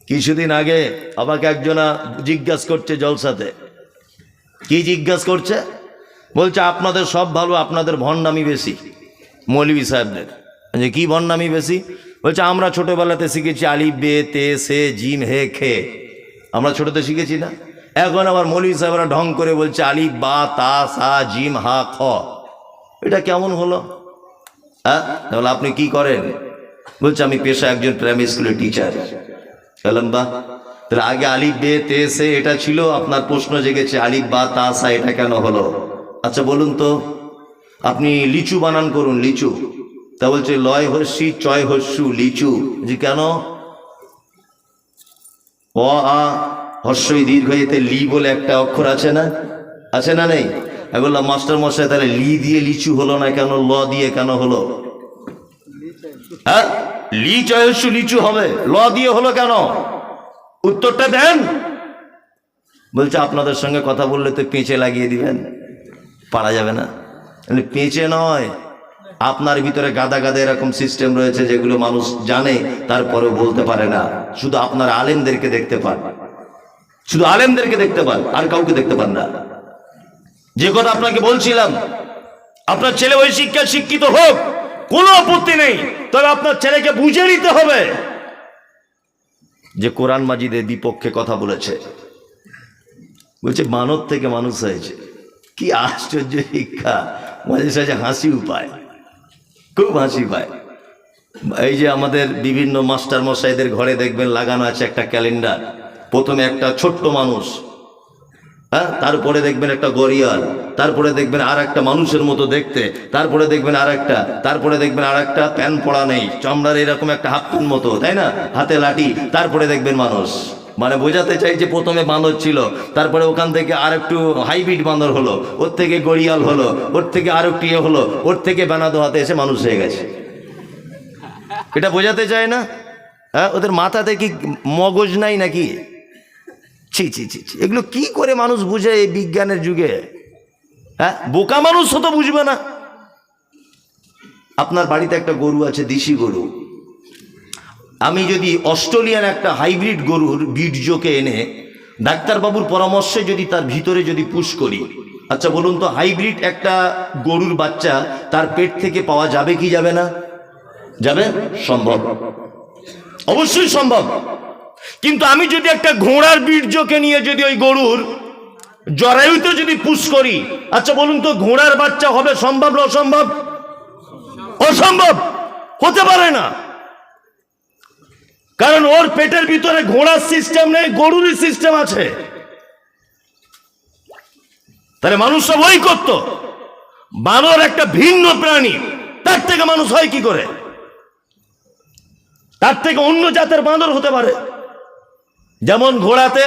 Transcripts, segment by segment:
কিছুদিন আগে আমাকে একজনা জিজ্ঞাসা করছে জলসাতে, কি জিজ্ঞাসা করছে, বলছে আপনাদের সব ভালো, আপনাদের ভণ্ডামি বেশি মৌলভী সাহেবদের। যে কি ভণ্ডামি বেশি? বলছে আমরা ছোটবেলাতে শিখেছি আলিফ বে তে সে জিম হে খে, আমরা ছোটতে শিখেছি না? এখন আবার মৌলভী সাহেবরা ঢং করে বলছে আলিফ বা তা সা জিম হা খ। এটা কেমন হলো? হ্যাঁ, তাহলে আপনি কি করেন? বলছে আমি পেশা একজন প্রাইমারি স্কুলের টিচার। বললাম বাহ, তাহলে আগে আলিফ বে তে সে এটা ছিল, আপনার প্রশ্ন জেগেছে আলিফ বা তা সা এটা কেন হলো? আচ্ছা বলুন তো, আপনি লিচু বানান করুন, লিচু। তা বলছে লয় হস্যি চয় হস্যু লিচু। জি কেন? অ আ হর্ষই দীর্ঘ এতে লি বলে একটা অক্ষর আছে না, আছে না নেই? আমি বললাম মাস্টার মশাই তাহলে লি দিয়ে লিচু হলো না কেন, ল দিয়ে কেন হলো? হ্যাঁ, লি চয় হস্যু লিচু হবে, ল দিয়ে হলো কেন? উত্তরটা দেন। বলছে আপনাদের সঙ্গে কথা বললে তো পেঁচে লাগিয়ে দিবেন, পারা যাবে না। পেঁচে নয়, আপনার ভিতরে গাদা গাদা এরকম সিস্টেম রয়েছে যেগুলো মানুষ জানে তারপরেও বলতে পারে না। শুধু আপনার আলেমদেরকে দেখতে পান, শুধু আলেমদেরকে দেখতে পান, আর কাউকে দেখতে পান না। যে কথা আপনাকে বলছিলাম, আপনার ছেলে ওই শিক্ষায় শিক্ষিত হোক, কোনো আপত্তি নেই, তবে আপনার ছেলেকে বুঝে নিতে হবে যে কোরআন মাজিদের বিপক্ষে কথা বলেছে। বলছে মানব থেকে মানুষ হয়েছে, কি আশ্চর্য শিক্ষা! মাঝে সাঝে হাসিও পায়, খুব হাসি পায়। এই যে আমাদের বিভিন্ন মাস্টার মশাইদের ঘরে দেখবেন লাগানো আছে একটা ক্যালেন্ডার। প্রথমে একটা ছোট্ট মানুষ, হ্যাঁ, তারপরে দেখবেন একটা গড়িয়াল, তারপরে দেখবেন আর একটা মানুষের মতো দেখতে, তারপরে দেখবেন আর একটা, তারপরে দেখবেন আর একটা প্যান পড়া নেই, চামড়ার এরকম একটা হাফ প্যান মতো, তাই না, হাতে লাঠি, তারপরে দেখবেন মানুষ। মানে বোঝাতে চাই যে প্রথমে বাঁদর ছিল, তারপরে ওখান থেকে আর একটু হাইব্রিড বাঁদর হলো, ওর থেকে গড়িয়াল হলো, ওর থেকে আর একটু ইয়ে হলো, ওর থেকে বেনাদো হাতে এসে মানুষ হয়ে গেছে। এটা বোঝাতে চায় না? হ্যাঁ, ওদের মাথাতে কি মগজ নাই নাকি? ছি ছি ছি ছি, এগুলো কি করে মানুষ বুঝে এই বিজ্ঞানের যুগে? হ্যাঁ, বোকা মানুষ তো বুঝবে না। আপনার বাড়িতে একটা গরু আছে, দেশি গরু। আমি যদি অস্ট্রেলিয়ান একটা হাইব্রিড গরুর বীর্যকে এনে ডাক্তারবাবুর পরামর্শে যদি তার ভিতরে যদি পুশ করি, আচ্ছা বলুন তো, হাইব্রিড একটা গরুর বাচ্চা তার পেট থেকে পাওয়া যাবে কি যাবে না? যাবে, সম্ভব, অবশ্যই সম্ভব। কিন্তু আমি যদি একটা ঘোড়ার বীর্যকে নিয়ে যদি ওই গরুর জরায়ুতে যদি পুশ করি, আচ্ছা বলুন তো, ঘোড়ার বাচ্চা হবে সম্ভব না অসম্ভব? অসম্ভব, হতে পারে না। কারণ ওর পেটের ভিতরে ঘোড়ার সিস্টেম নেই, গরুরই সিস্টেম আছে। তাহলে মানুষ সব ওই করত। বানর একটা ভিন্ন প্রাণী, তার থেকে মানুষ হয় কি করে? তার থেকে অন্য জাতের বাঁদর হতে পারে। যেমন ঘোড়াতে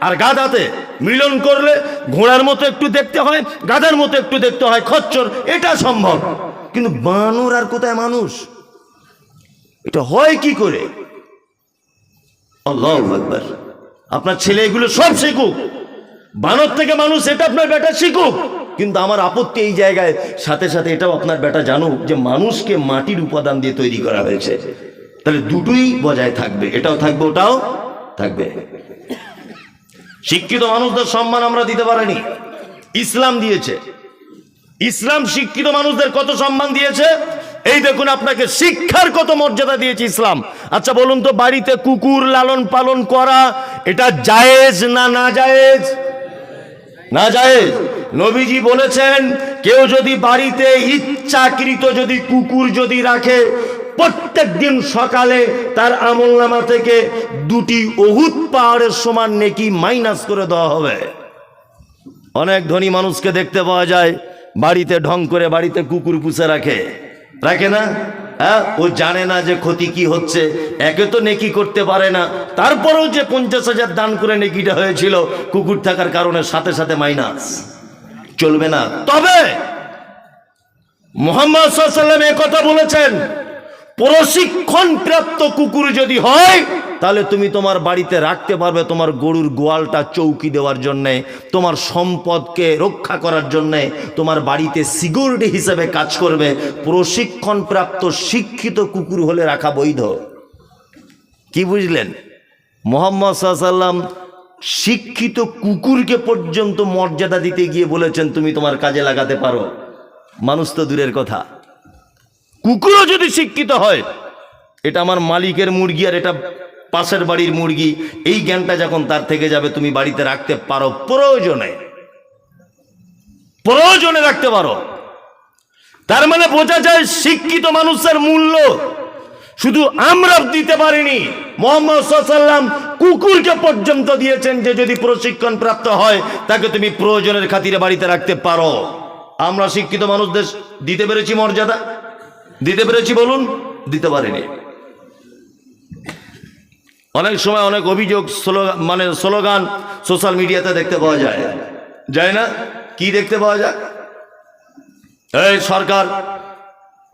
আর গাধাতে মিলন করলে ঘোড়ার মতো একটু দেখতে হয়, গাধার মতো একটু দেখতে হয়, খচ্চর, এটা সম্ভব। কিন্তু বানর আর কোথায় মানুষ? এটা হয় কি করে? আল্লাহু আকবার। আপনার ছেলে এগুলো সব শিখুক, বানর থেকে মানুষ এটা আপনার বেটা শিখুক, কিন্তু আমার আপত্তি এই জায়গায় সাথে সাথে এটাও আপনার বেটা জানুক যে মানুষকে মাটির উপাদান দিয়ে তৈরি করা হয়েছে। তাহলে দুটোই বজায় থাকবে, এটাও থাকবে ওটাও থাকবে। শিক্ষিত মানুষদের সম্মান আমরা দিতে পারিনি, ইসলাম দিয়েছে। ইসলাম শিক্ষিত মানুষদের কত সম্মান দিয়েছে, এই দেখুন, আপনাকে শিক্ষার কত মর্যাদা দিয়েছে ইসলাম। আচ্ছা বলুন তো, বাড়িতে কুকুর লালন পালন করা এটা জায়েজ না না জায়েজ? না জায়েজ। নবীজি বলেছেন, কেউ যদি বাড়িতে ইচ্ছাকৃত যদি কুকুর যদি রাখে, প্রত্যেক দিন সকালে তার আমলনামা থেকে 2টি উহুদ পাহাড়ের সমান নেকি মাইনাস করে দেওয়া হবে। অনেক ধনী মানুষকে দেখতে পাওয়া যায় বাড়িতে ঢং করে বাড়িতে কুকুর পুষে রাখে, রাখে না? হ্যাঁ, ও জানে না যে ক্ষতি কি হচ্ছে, একে তো নেকি করতে পারে না, তারপরেও যে 50,000 দান করে নেকিটা হয়েছিল, কুকুর থাকার কারণে সাথে সাথে মাইনাস। চলবে না। তবে মুহাম্মদ সাল্লাল্লাহু আলাইহি ওয়াসাল্লাম একথা বলেছেন, প্রশিক্ষণ প্রাপ্ত কুকুর যদি হয় তাহলে তুমি তোমার বাড়িতে রাখতে পারবে, তোমার গরুর গোয়ালটা চৌকি দেওয়ার জন্যে, তোমার সম্পদকে রক্ষা করার জন্যে, তোমার বাড়িতে সিকিউরিটি হিসেবে কাজ করবে। প্রশিক্ষণ প্রাপ্ত শিক্ষিত কুকুর হলে রাখা বৈধ। কি বুঝলেন? মুহাম্মদ সাল্লাল্লাহু আলাইহি ওয়াসাল্লাম শিক্ষিত কুকুরকে পর্যন্ত মর্যাদা দিতে গিয়ে বলেছেন তুমি তোমার কাজে লাগাতে পারো। মানুষ তো দূরের কথা, কুকুরও যদি শিক্ষিত হয়, এটা আমার মালিকের মুরগি আর এটা পাশের বাড়ির মুরগি, এই জ্ঞানটা যখন তার থেকে যাবে তুমি বাড়িতে রাখতে পারো, প্রয়োজনে প্রয়োজনে রাখতে পারো। তার মানে বোঝা যায় শিক্ষিত মানুষের মূল্য শুধু আমরা দিতে পারিনি, মুহাম্মদ সাল্লাল্লাহু আলাইহি ওয়াসাল্লাম কুকুরকে পর্যন্ত দিয়েছেন যে যদি প্রশিক্ষণ প্রাপ্ত হয় তাকে তুমি প্রয়োজনের খাতিরে বাড়িতে রাখতে পারো। আমরা শিক্ষিত মানুষদের দিতে পেরেছি মর্যাদা? দিতে পেরেছি বলুন? দিতে পারিনি। অনেক সময় অনেক অভিযোগ স্লোগান সোশ্যাল মিডিয়াতে দেখতে পাওয়া যায়, যায় না? কি দেখতে পাওয়া যায়? এই সরকার,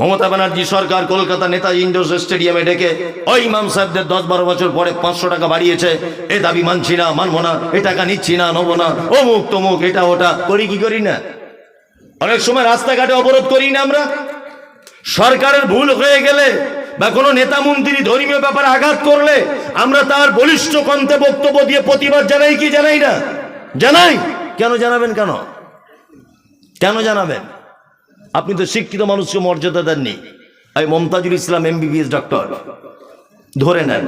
মমতা ব্যানার্জি সরকার কলকাতা নেতাজি ইন্ডোর স্টেডিয়ামে ডেকে ওই ইমাম সাহেবদের 10-12 বছর পরে 500 টাকা বাড়িয়েছে, এ দাবি মানছি না, মানবো না, এ টাকা নিচ্ছি না, নেবো না, অমুক তমুক, এটা ওটা করি কি করি না? অনেক সময় রাস্তাঘাটে অবরোধ করি না আমরা? সরকারের ভুল হয়ে গেলে বা কোনো নেতা মন্ত্রী ধর্মীয় ব্যাপারে আঘাত করলে আমরা তার বলিষ্ঠ কণ্ঠে বক্তব্য দিয়ে প্রতিবাদ জানাই কি জানাই না? জানাই। কেন জানাবেন? কেন কেন জানাবেন? আপনি তো শিক্ষিত মানুষকে মর্যাদা দেননি। আমি মমতাজুল ইসলাম MBBS ডক্টর ধরে নেন,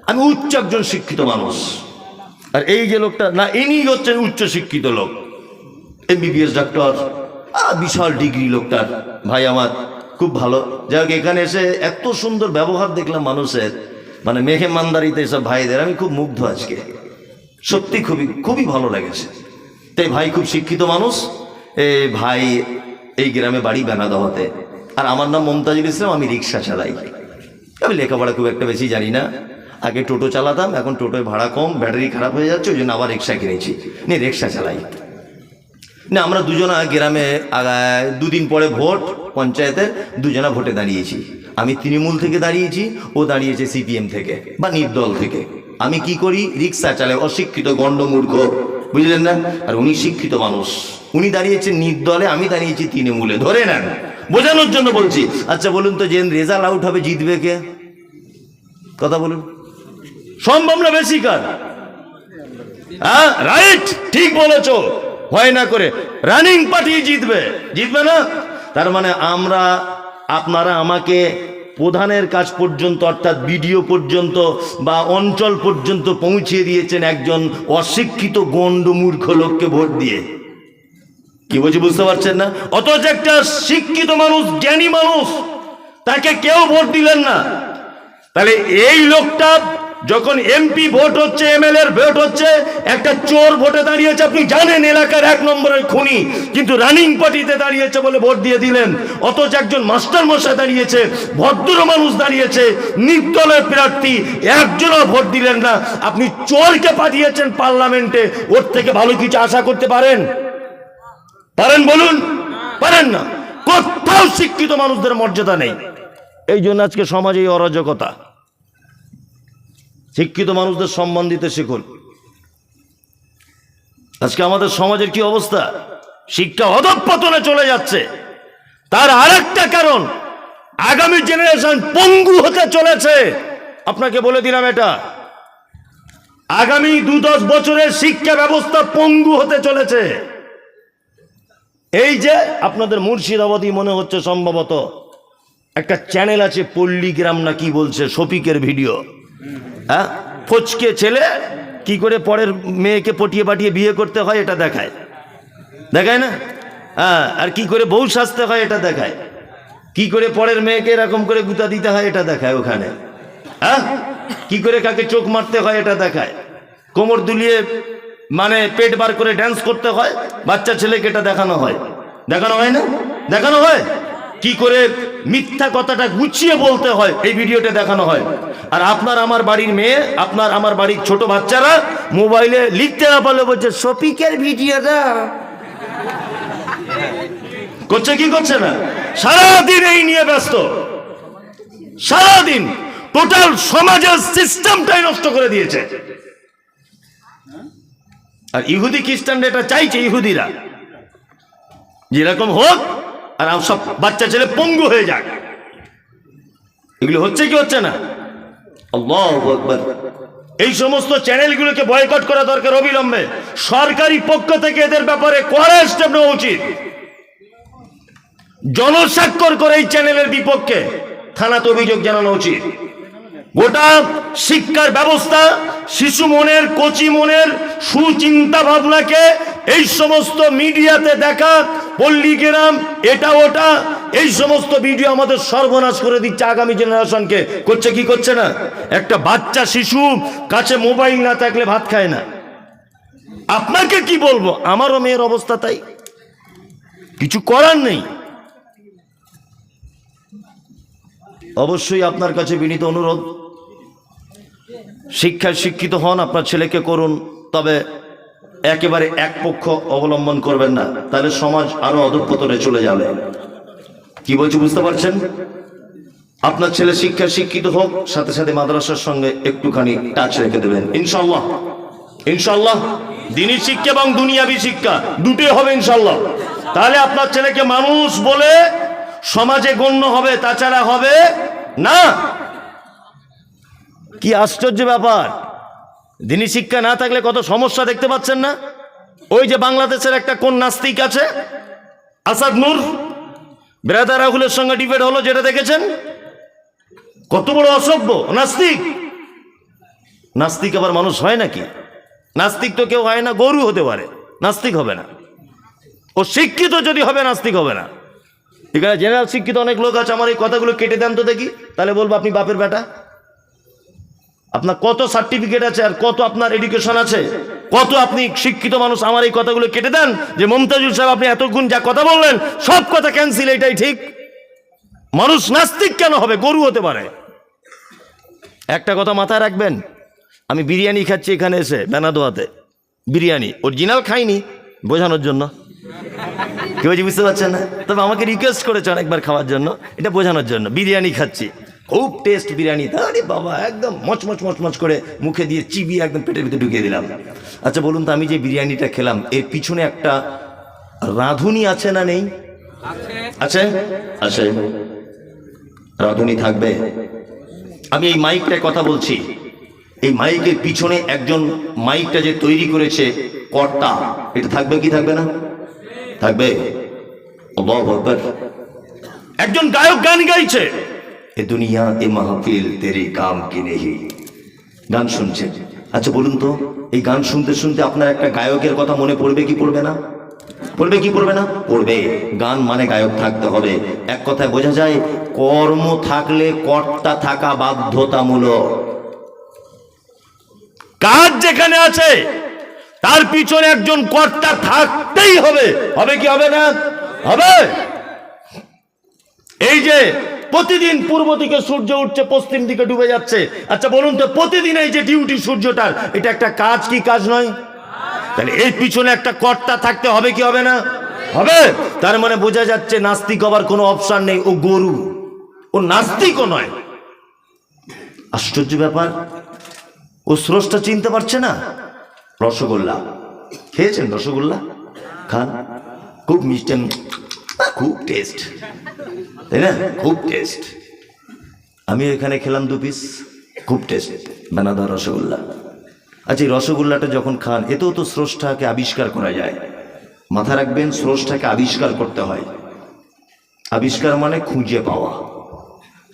আমি উচ্চ একজন শিক্ষিত মানুষ, আর এই যে লোকটা না, ইনি হচ্ছেন উচ্চ শিক্ষিত লোক, MBBS ডক্টর, বিশাল ডিগ্রি লোকটার। ভাই আমার খুব ভালো, যাই হোক এখানে এসে এত সুন্দর ব্যবহার দেখলাম মানুষের, মানে মেহমানদারিতে এসব ভাইদের আমি খুব মুগ্ধ আজকে, সত্যি খুবই খুবই ভালো লেগেছে। তাই ভাই খুব শিক্ষিত মানুষ, ভাই এই গ্রামে বাড়ি বেনাদহতে, আর আমার নাম মমতাজুল ইসলাম, আমি রিক্সা চালাই। আমি লেখাপড়া খুব একটা বেশি জানি না, আগে টোটো চালাতাম, এখন টোটোয় ভাড়া কম, ব্যাটারি খারাপ হয়ে যাচ্ছে, ওই জন্য আবার রিক্সা কিনেছি, নিয়ে রিক্সা চালাই। না আমরা দুজনা গ্রামে 2 দিন পরে ভোট, পঞ্চায়েতের দুজনা ভোটে দাঁড়িয়েছি। আমি তৃণমূল থেকে দাঁড়িয়েছি, ও দাঁড়িয়েছে CPM থেকে বা নির্দল থেকে। আমি কি করি? রিক্সা চালাই, অশিক্ষিত গণ্ডমূর্খ, বুঝলেন না? আর উনি শিক্ষিত মানুষ, উনি দাঁড়িয়েছেন নির্দলে, আমি দাঁড়িয়েছি তৃণমূলে, ধরে নেন, বোঝানোর জন্য বলছি। আচ্ছা বলুন তো, যে রেজাল্ট আউট হবে জিতবে কে? কথা বলুন, সম্ভব না বেশি কার? হ্যাঁ রাইট, ঠিক বলেছো, ভয় না করে রানিং পার্টি জিতবে, জিতবে না? তার মানে আমরা, আপনারা আমাকে প্রধানের কাজ পর্যন্ত অর্থাৎ BDO পর্যন্ত বা অঞ্চল পর্যন্ত পৌঁছিয়ে দিয়েছেন একজন অশিক্ষিত গণ্ডমূর্খ লোককে ভোট দিয়ে। কি বলছি বুঝতে পারছেন না? অথচ একটা শিক্ষিত মানুষ, জ্ঞানী মানুষ, তাকে কেউ ভোট দিলেন না। তাহলে এই লোকটা যখন MP ভোট হচ্ছে, MLA ভোট হচ্ছে, একটা চোর ভোটে দাঁড়িয়েছে, আপনি জানেন এলাকার 1 নম্বরের খুনি, কিন্তু রানিং পার্টিতে দাঁড়িয়েছে বলে ভোট দিয়ে দিলেন। অথচ একজন মাস্টার মশাই দাঁড়িয়েছে, ভদ্র মানুষ দাঁড়িয়েছে, নির্দলের প্রার্থী, একজনও ভোট দিলেন না। আপনি চোরকে পাঠিয়েছেন পার্লামেন্টে, ওর থেকে ভালো কিছু আশা করতে পারেন? পারেন বলুন? পারেন না। কোথাও শিক্ষিত মানুষদের মর্যাদা নেই, এই জন্য আজকে সমাজে এই অরাজকতা। শিক্ষিত মানুষদের সম্মান দিতে শিখুন। আজকে আমাদের সমাজের কি অবস্থা? শিক্ষা অধঃপতনে চলে যাচ্ছে। তার আরেকটা কারণ, আগামী জেনারেশন পঙ্গু হতে চলেছে। আপনাকে বলে দিলাম, এটা আগামী 2-10 বছরের শিক্ষা ব্যবস্থা পঙ্গু হতে চলেছে। এই যে আপনাদের মুর্শিদাবাদী মনে হচ্ছে সম্ভবত একটা চ্যানেল আছে, পল্লীগ্রাম না কি বলছে, শফিকের ভিডিও, হ্যাঁ, ফচকে ছেলে কি করে পরের মেয়েকে পটিয়ে পাঠিয়ে বিয়ে করতে হয় এটা দেখায়, দেখায় না? হ্যাঁ, আর কি করে বউ সাজতে হয় এটা দেখায়, কি করে পরের মেয়েকে এরকম করে গুতা দিতে হয় এটা দেখায় ওখানে, হ্যাঁ, কি করে কাকে চোখ মারতে হয় এটা দেখায়, কোমর দুলিয়ে মানে পেট বার করে ড্যান্স করতে হয় বাচ্চা ছেলেকে, এটা দেখানো হয়, দেখানো হয় না? দেখানো হয়। কি করে মিথ্যা কথাটা গুছিয়ে বলতে হয় এই ভিডিওতে দেখানো হয়। আর আপনার আমার বাড়ির মেয়ে, আপনার আমার বাড়ির ছোট বাচ্চারা মোবাইলে লিখতে না পারলে বলছে শফিকের ভিডিওটা করছে, কি করছে না? সারাদিন এই নিয়ে ব্যস্ত, সারাদিন টোটাল সমাজের সিস্টেমটাই নষ্ট করে দিয়েছে। আর ইহুদি খ্রিস্টানরা এটা চাইছে, ইহুদিরা যেরকম হোক আর সব বাচ্চা ছেলে পঙ্গু হয়ে যাক। এগুলো হচ্ছে কি হচ্ছে না? আল্লাহু আকবার। এই সমস্ত চ্যানেলগুলোকে বয়কট করা দরকার অবিলম্বে। সরকারি পক্ষ থেকে এদের ব্যাপারে কড়া স্টেপ নেওয়া উচিত। জনস্বাক্ষর করে এই চ্যানেলের বিপক্ষে থানাতে অভিযোগ জানানো উচিত। গোটা শিক্ষার ব্যবস্থা, শিশু মনের, কচি মনের সুচিন্তা ভাবনাকে এই সমস্ত মিডিয়াতে দেখা, পল্লীগ্রাম, এটা ওটা, এই সমস্ত ভিডিও আমাদের সর্বনাশ করে দিচ্ছে আগামী জেনারেশনকে। করছে কি করছে না? একটা বাচ্চা শিশু কাছে মোবাইল না থাকলে ভাত খায় না। আপনাকে কি বলবো, আমারও মেয়ের অবস্থা তাই, কিছু করার নেই। অবশ্যই আপনার কাছে বিনীত অনুরোধ, শিক্ষায় শিক্ষিত হন, আপনার ছেলেকে করুন, তবে একেবারে এক পক্ষ অবলম্বন করবেন না, তাহলে সমাজ আরো অধঃপতনে চলে যাবে। কি বলছি বুঝতে পারছেন? আপনার ছেলে শিক্ষায় শিক্ষিত হোক, সাথে সাথে মাদ্রাসার সঙ্গে একটুখানি টাচ রেখে দেবেন, ইনশাল্লাহ। ইনশাল্লাহ দ্বীনি শিক্ষা এবং দুনিয়াবি শিক্ষা দুটোই হবে ইনশাল্লাহ। তাহলে আপনার ছেলেকে মানুষ বলে সমাজে গণ্য হবে, তাছাড়া হবে না। কি আশ্চর্য ব্যাপার! দ্বীনি শিক্ষা না থাকলে কত সমস্যা দেখতে পাচ্ছেন না? ওই যে বাংলাদেশের একটা কোন নাস্তিক আছে, আসাদ নূর, ব্রাদার রাহুলের সঙ্গে ডিবেট হলো, যেটা দেখেছেন, কত বড় অসভ্য নাস্তিক। নাস্তিক আবার মানুষ হয় নাকি? নাস্তিক তো কেউ হয় না, গরু হতে পারে, নাস্তিক হবে না। ও শিক্ষিত যদি হবে, নাস্তিক হবে না। এখানে জেনারেল শিক্ষিত অনেক লোক আছে, আমার এই কথাগুলো কেটে দেন তো দেখি, তাহলে বলবো আপনি বাপের বেটা। আপনার কত সার্টিফিকেট আছে আর কত আপনার এডুকেশন আছে, কত আপনি শিক্ষিত মানুষ, আমার এই কথাগুলো কেটে দেন যে মমতাজুল সাহেব আপনি এতক্ষণ যা কথা বললেন সব কথা ক্যান্সেল, এটাই ঠিক। মানুষ নাস্তিক কেন হবে? গরু হতে পারে। একটা কথা মাথায় রাখবেন, আমি বিরিয়ানি খাচ্ছি এখানে এসে বেনাদোয়াতে, বিরিয়ানি অরিজিনাল খাইনি, বোঝানোর জন্য। কি বলছি বুঝতে পারছেন না? তবে আমাকে রিকোয়েস্ট করেছে অনেকবার খাওয়ার জন্য, এটা বোঝানোর জন্য। বিরিয়ানি খাচ্ছি, খুব টেস্ট বিরিয়ানি, আরে বাবা, একদম মচমচ মচমচ করে মুখে দিয়ে চিবিয়ে একদম পেটের ভিতরে ঢুকিয়ে দিলাম। আচ্ছা বলুন তো, আমি যে বিরিয়ানিটা খেলাম এর পিছনে একটা রাঁধুনি আছে না নেই? আছে, আছে, রাঁধুনি থাকবে। আমি এই মাইকটায় কথা বলছি, এই মাইকের পিছনে একজন মাইকটা যে তৈরি করেছে কর্তা, এটা থাকবে কি থাকবে না? থাকবে। আল্লাহু আকবার। একজন গায়ক গান গাইছে, এ দুনিয়া এ মাহফিল তেরি কাম কি নেহি, গান শুনছেন। আচ্ছা বলুন তো, এই গান শুনতে শুনতে আপনার একটা গায়কের কথা মনে পড়বে কি পড়বে না? পড়বে কি পড়বে না? পড়বে। গান মানে গায়ক থাকতে হবে। এক কথায় বোঝা যায়, কর্ম থাকলে কর্তা থাকা বাধ্যতামূলক। কাজ যেখানে আছে তার পিছনে একজন কর্তা থাকতেই হবে। হবে কি হবে না? হবে। এই যে প্রতিদিন পূর্ব দিকে সূর্য উঠছে, পশ্চিম দিকে ডুবে যাচ্ছে, আচ্ছা বলুন তো, প্রতিদিন এই যে ডিউটি সূর্যটার, এটা একটা কাজ কি কাজ নয়? তাহলে এর পিছনে একটা কর্তা থাকতে হবে কি হবে না? হবে। তার মানে বোঝা যাচ্ছে নাস্তিক হবার কোনো অপশন নেই, ও গরু, ও নাস্তিকও নয়। আশ্চর্য ব্যাপার, ও স্রষ্টা চিনতে পারছে না। রসগোল্লা খেয়েছেন? রসগোল্লা খান, খুব মিষ্টি, খুব টেস্ট, তাই না? খুব টেস্ট। আমি এখানে খেলাম 2 পিস, খুব টেস্ট বানাদার রসগোল্লা। আচ্ছা এই রসগোল্লাটা যখন খান, এতেও তো স্রষ্টাকে আবিষ্কার করা যায়। মাথা রাখবেন, স্রষ্টাকে আবিষ্কার করতে হয়। আবিষ্কার মানে খুঁজে পাওয়া,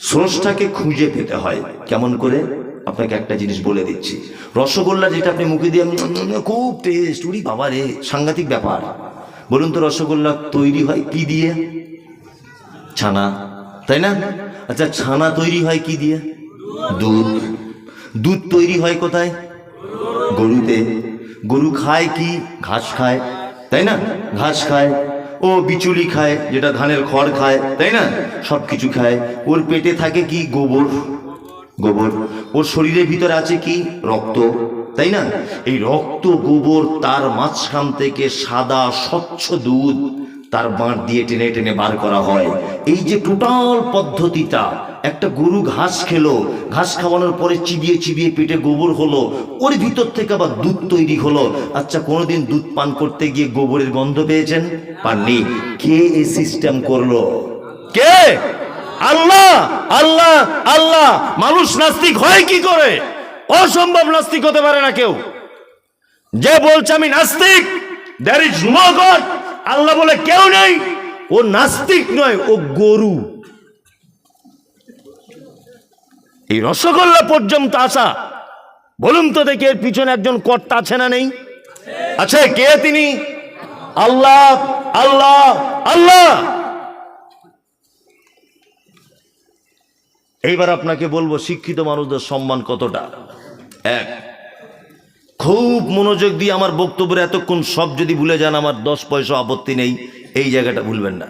স্রষ্টাকে খুঁজে পেতে হয়। কেমন করে? আপনাকে একটা জিনিস বলে দিচ্ছি। রসগোল্লা যেটা আপনি মুখে দিয়ে খুব টেস্ট, উড়ি বাবা রে, সাংঘাতিক ব্যাপার। বলুন তো, রসগোল্লা তৈরি হয় কি দিয়ে? ছানা, তাই না? আচ্ছা ছানা তৈরি হয় কি দিয়ে? দুধ। দুধ তৈরি হয় কোথায়? গরুতে। গরু খায় কি? ঘাস খায়, তাই না? ঘাস খায়। ও বিচুলি খায়, যেটা ধানের খড় খায়, তাই না? সব কিছু খায়। ওর পেটে থাকে কি? গোবর। গোবর। ওর শরীরের ভিতরে আছে কি? রক্ত, তাই না? এই রক্ত গোবর, তার মাঝখান থেকে সাদা স্বচ্ছ দুধ তার বাঁট দিয়ে টেনে টেনে বার করা হয়। এই যে টোটাল পদ্ধতিটা, একটা গরু ঘাস খেলো, ঘাস খাওয়ানোর পরে চিবিয়ে চিবিয়ে পেটে গোবর হলো, ওর ভিতর থেকে আবার দুধ তৈরি হলো। আচ্ছা কোনোদিন দুধ পান করতে গিয়ে গোবরের গন্ধ পেয়েছেন? পাননি। কে এই সিস্টেম করলো? কে? আল্লাহ। আল্লাহ, আল্লাহ। মানুষ নাস্তিক হয় কি করে? ও অসম্ভব নাস্তিক হতে পারে না কেউ। যে বলছে আমি নাস্তিক, দেয়ার ইজ নো গড, আল্লাহ বলে কেউ নেই, ও নাস্তিক নয়, ও গরু। এই রসগোল্লা পর্যন্ত আসা, বলুন তো দেখি এর পিছনে একজন কর্তা আছে না নেই? আছে। কে তিনি? আল্লাহ, আল্লাহ, আল্লাহ। এইবার আপনাকে বলবো শিক্ষিত মানুষদের সম্মান কতটা। এক, খুব মনোযোগ দিয়ে আমার বক্তব্যের এতক্ষণ সব যদি ভুলে যান আমার 10 পয়সা আপত্তি নেই, এই জায়গাটা ভুলবেন না।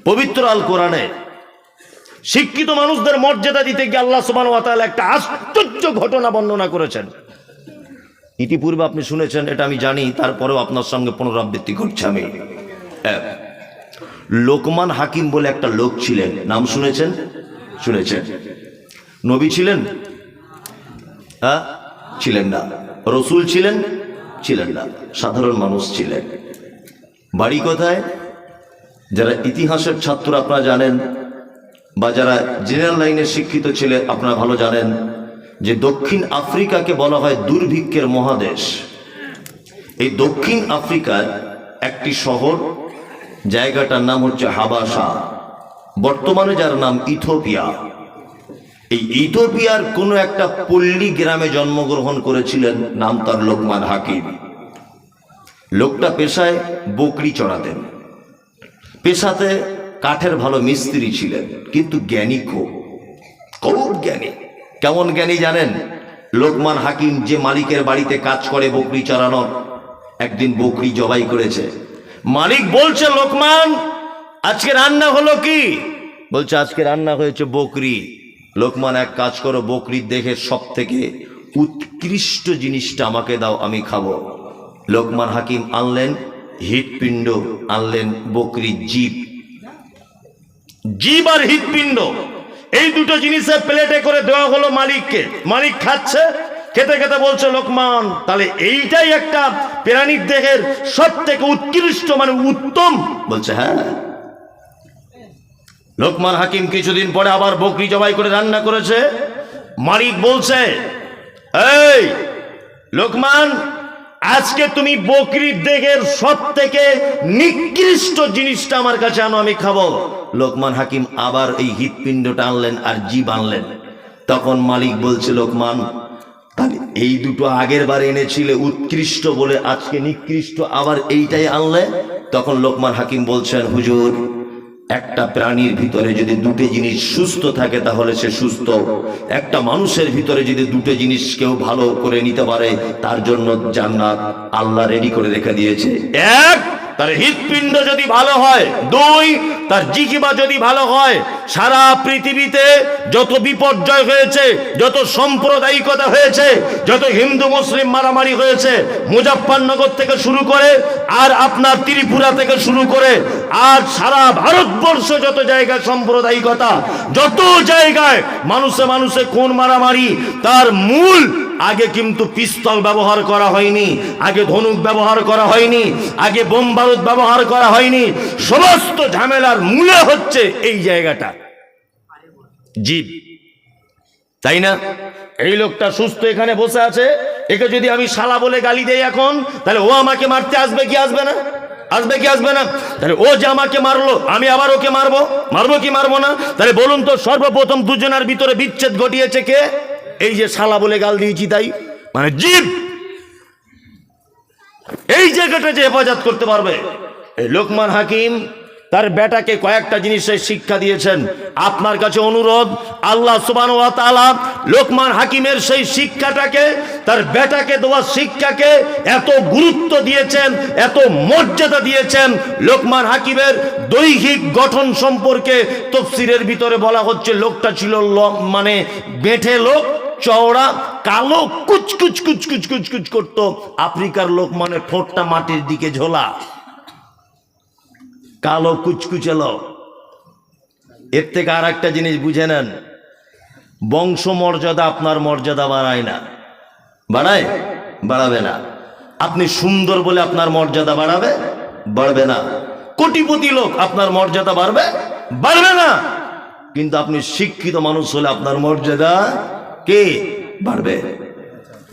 পবিত্র আল কোরআনে শিক্ষিত মানুষদের মর্যাদা দিতে গিয়ে আল্লাহ সুবহানাহু ওয়া তাআলা একটা আশ্চর্য ঘটনা বর্ণনা করেছেন। ইতিপূর্বে আপনি শুনেছেন, এটা আমি জানি, তারপরেও আপনার সঙ্গে পুনরাবৃত্তি করছি আমি। লোকমান হাকিম বলে একটা লোক ছিলেন, নাম শুনেছেন? শুনেছেন। নবী ছিলেন? হ্যাঁ, ছিলেন না। রসুল ছিলেন? ছিলেন না। সাধারণ মানুষ ছিলেন। বাড়ি কোথায়? যারা ইতিহাসের ছাত্র আপনারা জানেন, বা যারা জেনারেল লাইনে শিক্ষিত ছিলেন আপনারা ভালো জানেন যে দক্ষিণ আফ্রিকাকে বলা হয় দুর্ভিক্ষের মহাদেশ। এই দক্ষিণ আফ্রিকার একটি শহর, জায়গাটার নাম হচ্ছে হাবাসা, বর্তমানে যার নাম ইথিওপিয়া। এই ইথিওপিয়ার কোন একটা পল্লী গ্রামে জন্মগ্রহণ করেছিলেন, নাম তার লোকমান হাকিম। লোকটা পেশায় বকরি চড়াতেন, পেশাতে কাঠের ভালো মিস্ত্রি ছিলেন, কিন্তু জ্ঞানী খুব জ্ঞানী। কেমন জ্ঞানী জানেন? লোকমান হাকিম যে মালিকের বাড়িতে কাজ করে বকরি চড়ানোর, একদিন বকরি জবাই করেছে। মালিক বলছে, লোকমান আজকে রান্না হলো কি? বলছে আজকে রান্না হয়েছে বকরি। লোকমান, এক কাজ করো, বকরির দেখে সব থেকে উৎকৃষ্ট জিনিসটা আমাকে দাও, আমি খাবো। লোকমান হাকিম আনলেন হৃৎপিণ্ড, আনলেন বকরির জীব। জীব আর হৃৎপিণ্ড, এই দুটো জিনিসের প্লেটে করে দেওয়া হলো মালিককে। মালিক খাচ্ছে, খেতে খেতে বলছে, লোকমান তাহলে এইটাই একটা প্রাণীর দেহের সব থেকে উৎকৃষ্ট, মানে উত্তম? বলছে হ্যাঁ। লোকমান হাকিম কিছুদিন পরে আবার বকরি জবাই করে রান্না করেছে। মালিক বলছে, এই লোকমান, আজকে তুমি বকরির দেহের সব থেকে নিকৃষ্ট জিনিসটা আমার কাছে আনো, আমি খাবো। লোকমান হাকিম আবার এই হৃৎপিণ্ডটা আনলেন আর জীব আনলেন। তখন মালিক বলছে, লোকমান তাহলে এই দুটো আগের বার এনেছিলে উৎকৃষ্ট বলে, আজকে নিকৃষ্ট, আবার এইটাই আনলে? তখন লোকমান হাকিম বলছেন, হুজুর, একটা প্রাণীর ভিতরে যদি দুটো জিনিস সুস্থ থাকে তাহলে সে সুস্থ। একটা মানুষের ভিতরে যদি দুটো জিনিস কেউ ভালো করে নিতে পারে, তার জন্য জান্নাত আল্লাহ রেডি করে রেখে দিয়েছে। এক, তার হৃৎপিণ্ড যদি ভালো হয়। দুই, তার জিহ্বা যদি ভালো হয়। সারা পৃথিবীতে যত বিপর্যয় হয়েছে, যত সাম্প্রদায়িকতা হয়েছে, যত হিন্দু মুসলিম মারামারি হয়েছে, মুজাফফরনগর থেকে শুরু করে আর আপনার ত্রিপুরা থেকে শুরু করে আর সারা ভারতবর্ষ যত জায়গায় সাম্প্রদায়িকতা, যত জায়গায় মানুষে মানুষে খুন মারামারি, তার মূল আগে কিন্তু পিস্তল ব্যবহার করা হয়নি, আগে ধনুক ব্যবহার করা হয়নি, আগে বোম বারুদ ব্যবহার করা হয়নি। সমস্ত ঝামেলার মূলে হচ্ছে এই জায়গাটা, জীব। তাই না? এই লোকটা সুস্থ এখানে বসে আছে, একে যদি আমি শালা বলে গালি দেই এখন, তাহলে ও আমাকে মারতে আসবে কি আসবে না? আসবে কি আসবে না? তাহলে ও যে আমাকে মারলো, আমি আবার ওকে মারবো, মারবো কি মারবো না? তাহলে বলুন তো, সর্বপ্রথম দুজনের ভিতরে বিচ্ছেদ ঘটিয়েছে কে? এই যে শালা বলে গাল দিয়েছি তাই, মানে জীব। এই জায়গাটা যে হেফাজত করতে পারবে, এই লোকমান হাকিম তার বেটাকে কয়েকটা জিনিসের শিক্ষা দিয়েছেন। আপনার কাছে অনুরোধ, আল্লাহ সুবহানাহু ওয়া তাআলা লোকমান হাকিমের সেই শিক্ষাটাকে, তার বেটাকে দেওয়া শিক্ষাকে এত গুরুত্ব দিয়েছেন, এত মর্যাদা দিয়েছেন। লোকমান হাকিমের দৈহিক গঠন সম্পর্কে তাফসীরের ভিতরে বলা হচ্ছে, লোকটা ছিল মানে বেঁটে লোক, চওড়া, কালো, কুচকুচ কুচকুচ কুচকুচ করতো। আফ্রিকার লোক মানে ঠোঁটটা মাটির দিকে ঝোলা, কালো কুচকুচে লোক। এর থেকে আর একটা জিনিস বুঝে নেন, বংশ মর্যাদা আপনার মর্যাদা বাড়ায় না, বাড়ায়? বাড়াবে না। আপনি সুন্দর বলে আপনার মর্যাদা বাড়াবে? বাড়বে না। কোটিপতি লোক, আপনার মর্যাদা বাড়বে? বাড়বে না। কিন্তু আপনি শিক্ষিত মানুষ হলে আপনার মর্যাদা কে বাড়বে।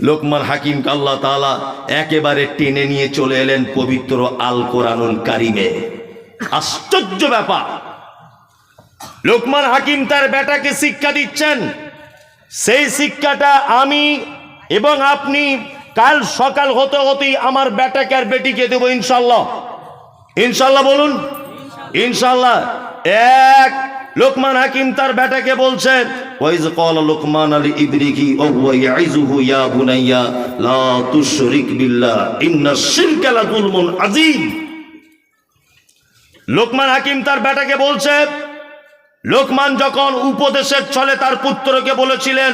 লোকমান হাকিমকে আল্লাহ তাআলা একেবারে টেনে নিয়ে চলে এলেন পবিত্র আল কোরআনুল কারিমে। আশ্চর্য ব্যাপার, লোকমান হাকিম তার বেটাকে শিক্ষা দিচ্ছেন। সেই শিক্ষাটা আমি এবং আপনি কাল সকাল হতে হতেই আমার বেটাকে আর বেটিকে দেবো ইনশাল্লাহ। ইনশাল্লাহ বলুন, ইনশাল্লাহ। এক, লোকমান হাকিম তার বেটাকে বলছেন, ওয়াইজ ক্বালা লুকমান লিইবনিহি ওয়া হুয়া ইয়াইযুহু ইয়া বুনাইয়া লা তুশরিক বিল্লাহ ইন্নাশ শিরকা লাযুলমুন আযীম। লোকমান হাকিম তার বেটাকে বলছে, লোকমান যখন উপদেশের ছলে তার পুত্রকে বলেছিলেন,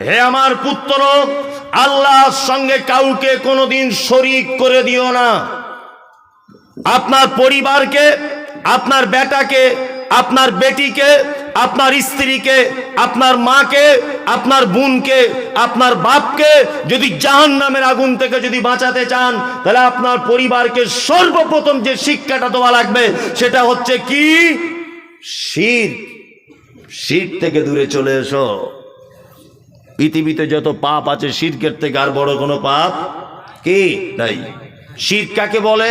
হে আমার পুত্র, আল্লাহর সঙ্গে কাউকে কোনোদিন শরীক করে দিও না। আপনার পরিবারকে, আপনার বেটাকে, আপনার বেটিকে, আপনার স্ত্রীকে, আপনার মাকে, আপনার বোনকে, আপনার বাপকে যদি জাহান্নামের আগুন থেকে যদি বাঁচাতে চান, তাহলে আপনার পরিবারকে সর্বপ্রথম যে শিক্ষাটা দেওয়া লাগবে সেটা হচ্ছে কি? শিরক। শিরক থেকে দূরে চলে এসো। পৃথিবীতে যত পাপ আছে শিরকের থেকে আর বড় কোনো পাপ কি নাই। শিরক কাকে বলে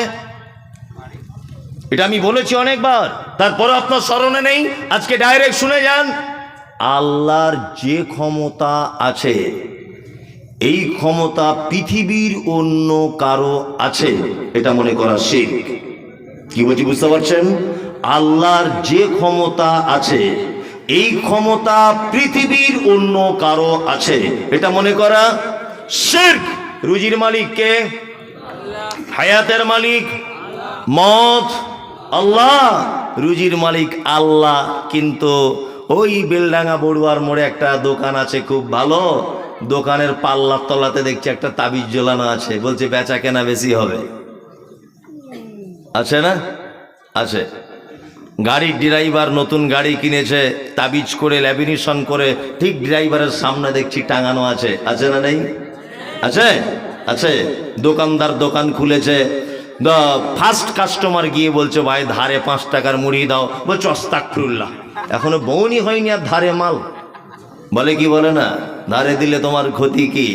এটা আমি বলেছি অনেকবার, তারপরে আপনার স্মরণে নেই। আজকে ডাইরেক্ট শুনে যান। আল্লাহর যে ক্ষমতা আছে, এই ক্ষমতা পৃথিবীর অন্য কারো আছে এটা মনে করা শিরক। কি বলছি বুঝতে পারছেন? আল্লাহর যে ক্ষমতা আছে, এই ক্ষমতা পৃথিবীর অন্য কারো আছে এটা মনে করা শিরক। রুজির মালিক কে? হায়াতের মালিক? মত আল্লাহ। রুজির মালিক আল্লাহ, কিন্তু ওই বেলডাঙ্গা বড়ুয়ার মোড়ে একটা দোকান আছে খুব ভালো, দোকানের পাল্লার তলাতে দেখছি একটা তাবিজ ঝোলানো আছে, বলছে বেচা কেনা বেশি হবে। আছে না? আছে। গাড়ির ড্রাইভার নতুন গাড়ি কিনেছে, তাবিজ করে ল্যামিনেশন করে ঠিক ড্রাইভারের সামনে দেখছি টাঙানো আছে। আছে না নেই? আছে, আছে। দোকানদার দোকান খুলেছে, ফার্স্ট কাস্টমার গিয়ে বলছে, ভাই ধারে 5 টাকার মুড়ি দাও। বলছে আস্তাগফিরুল্লাহ, এখনো বউনি হয়নি আর ধারে মাল। বলে কি বলে না, ধারে দিলে তোমার ক্ষতি কি?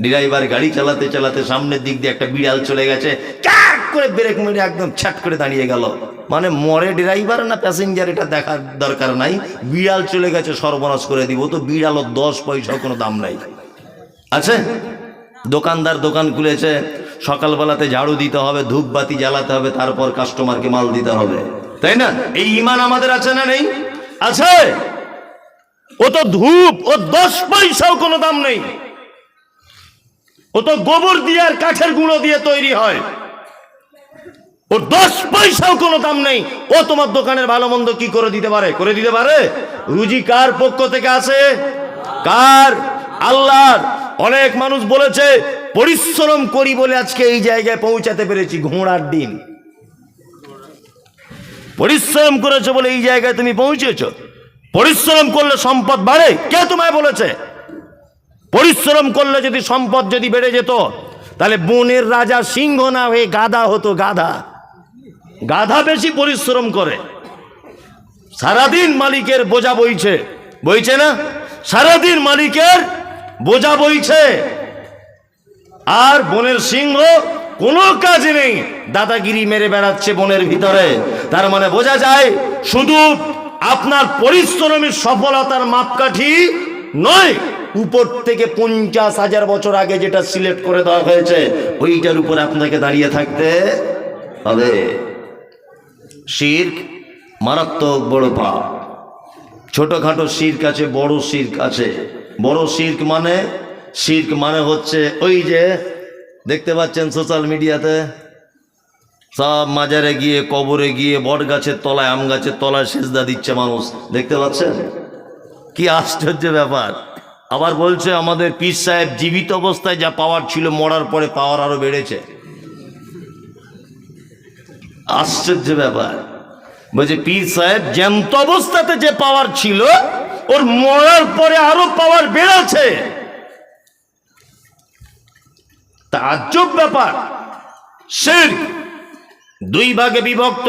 ড্রাইভার গাড়ি চালাতে চালাতে সামনের দিক দিয়ে একটা বিড়াল চলে গেছে, ক্যাক করে ব্রেক মেরে একদম ছ্যাট করে দাঁড়িয়ে গেল। মানে মরে ড্রাইভার না প্যাসেঞ্জার এটা দেখার দরকার নাই, বিড়াল চলে গেছে সর্বনাশ করে দিব। তো বিড়ালের 10 পয়সাও কোনো দাম নাই। আছে। দোকানদার দোকান খুলেছে, সকালবেলাতে ঝাড়ু দিতে হবে, ধূপবাতি জ্বালাতে হবে, তারপর কাস্টমারকে মাল দিতে হবে, তাই না? এই ঈমান আমাদের আছে না নেই? আছে। ও তো ধূপ, ও 10 পয়সাও কোনো দাম নেই। ও তো গোবর দিয়ে আর কাঠের গুঁড়ো দিয়ে তৈরি হয়, ওর 10 পয়সাও কোনো দাম নেই। ও তোমার দোকানের ভালো মন্দ কি করে দিতে পারে? করে দিতে পারে? রুজি কার পক্ষ থেকে আসে? কার? আল্লাহর। অনেক মানুষ বলেছে পরিশ্রম করি বলে আজকে এই জায়গায় পৌঁছাতে পেরেছি। ঘোড়ার ডিম। পরিশ্রম করেছো বলে এই জায়গায় তুমি পৌঁছেছো। পরিশ্রম করলে সম্পদ বাড়ে? কে তোমায় বলেছে? পরিশ্রম করলে যদি সম্পদ যদি বেড়ে যেত, তাহলে বনের রাজা সিংহ না হয়ে গাধা হতো। গাধা, গাধা বেশি পরিশ্রম করে, সারাদিন মালিকের বোঝা বইছে। বইছে না? সারাদিন মালিকের বোঝা বইছে। আর বনের সিংহ কোনো কাজ নেই, দাদাগিরি মেরে বেড়াচ্ছে বনের ভিতরে। তার মানে বোঝা যায় শুধু আপনার পরিশ্রমের সফলতার মাপকাঠি নয়, উপর থেকে 50,000 বছর আগে যেটা সিলেক্ট করে দেওয়া হয়েছে ওইটার উপর আপনাকে দাঁড়িয়ে থাকতে হবে। শিরক মারাত্মক বড় পাপ। ছোটখাটো শিরক আছে, বড় শিরক আছে। বড় শিরক মানে হচ্ছে ওই যে দেখতে পাচ্ছেন সোশ্যাল মিডিয়াতে সব মাজারে গিয়ে, কবরে গিয়ে, বট গাছের তলায়, আম গাছের তলায় সেজদা দিচ্ছে মানুষ, দেখতে পাচ্ছেন? কি আশ্চর্য ব্যাপার। আবার বলছে আমাদের পীর সাহেব জীবিত অবস্থায় যা পাওয়ার ছিল মরার পরে পাওয়ার আরো বেড়েছে। আশ্চর্য ব্যাপার। বলছে পীর সাহেব জ্যান্ত অবস্থাতে যে পাওয়ার ছিল ওর মরার পরে আরো পাওয়ার বেড়েছে। তাজ্জব ব্যাপার। শিরক 2 ভাগে বিভক্ত।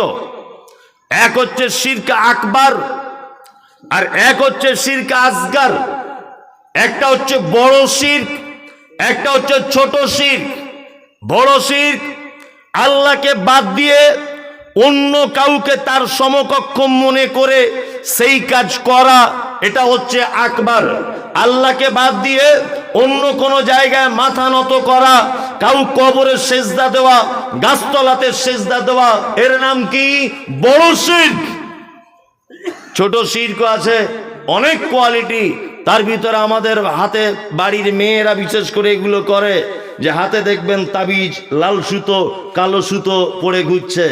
এক হচ্ছে শিরক আকবার আর এক হচ্ছে শিরক আসগার। একটা হচ্ছে বড় শিরক, একটা হচ্ছে ছোট শিরক। বড় শিরক আল্লাহকে বাদ দিয়ে অন্য কাউকে তার সমকক্ষ মনে করে সেই কাজ করা, এটা হচ্ছে আকবার। আল্লাহকে বাদ দিয়ে অন্য কোন জায়গায় মাথা নত করা, কাউ কবরে সেজদা দেওয়া, গাছতলাতে সেজদা দেওয়া, এর নাম কি? বড় শিরক। ছোট শিরক আছে অনেক কোয়ালিটি, তার ভিতরে আমাদের হাতে বাড়ির মেয়েরা বিশেষ করে এগুলো করে, যে হাতে দেখবেন তাবিজ, লাল সুতো কালো সুতো পরে ঘুরছে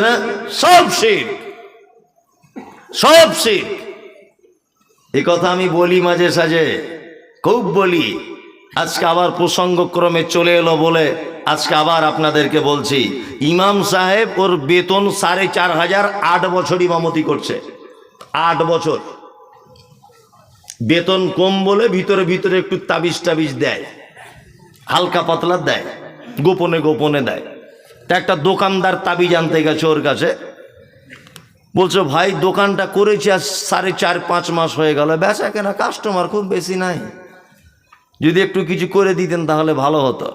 না? সব শিরক, সব শিরক। এ কথা আমি বলি মাঝে সাঝে, খুব বলি। আজকে আবার প্রসঙ্গক্রমে চলে এলো বলে আজকে আবার আপনাদেরকে বলছি। ইমাম সাহেব ওর বেতন 4,500, 8 বছর ইমামতি করছে, 8 বছর বেতন কম বলে ভিতরে ভিতরে একটু তাবিজ টাবিজ দেয়, হালকা পাতলা দেয়, গোপনে গোপনে দেয়। তা একটা দোকানদার তাবিজ আনতে গেছে ওর কাছে, বলছো ভাই দোকানটা করেছি আজ 4.5-5 মাস হয়ে গেল, বেচা কেনা কাস্টমার খুব বেশি নাই, যদি একটু কিছু করে দিতেন তাহলে ভালো হতো।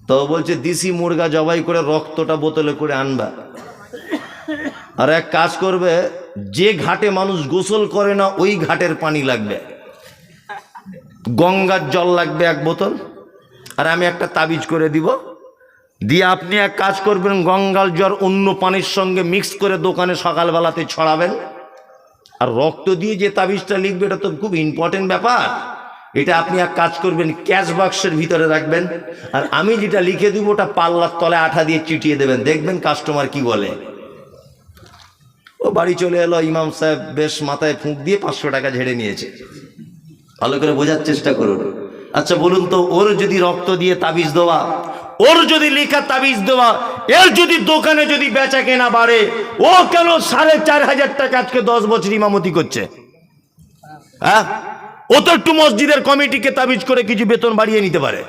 তো বলছে দেশি মুরগা জবাই করে রক্তটা বোতলে করে আনবা, আর এক কাজ করবে, যে ঘাটে মানুষ গোসল করে না ওই ঘাটের পানি লাগবে, গঙ্গার জল লাগবে 1 বোতল, আর আমি একটা তাবিজ করে দিব, দিয়ে আপনি এক কাজ করবেন, গঙ্গার জল অন্য পানির সঙ্গে মিক্স করে দোকানে সকালবেলাতে ছড়াবেন। আর রক্ত দিয়ে যে তাবিজটা লিখবে এটা তো খুব ইম্পর্টেন্ট ব্যাপার, এটা আপনি এক কাজ করবেন, ক্যাশ বাক্সের ভিতরে রাখবেন, আর আমি যেটা লিখে দিব ওটা পাল্লার তলে আঠা দিয়ে চিটিয়ে দেবেন, দেখবেন কাস্টমার কি বলে। ও বাড়ি চলে এলো, ইমাম সাহেব বেশ মাথায় ফুঁক দিয়ে 500 টাকা ঝেড়ে নিয়েছে। ভালো করে বোঝার চেষ্টা করুন। আচ্ছা বলুন তো, ওর যদি রক্ত দিয়ে তাবিজ দেওয়া, ওর যদি লেখা তাবিজ দেওয়া, এর যদি দোকানে যদি বেচা কেনা বাড়ে, ও কেন 4,500 টাকা আজকে 10 বছর ইমামতি করছে? হ্যাঁ, ও তো একটু মসজিদের কমিটিকে তাবিজ করে কিছু বেতন বাড়িয়ে নিতে পারে,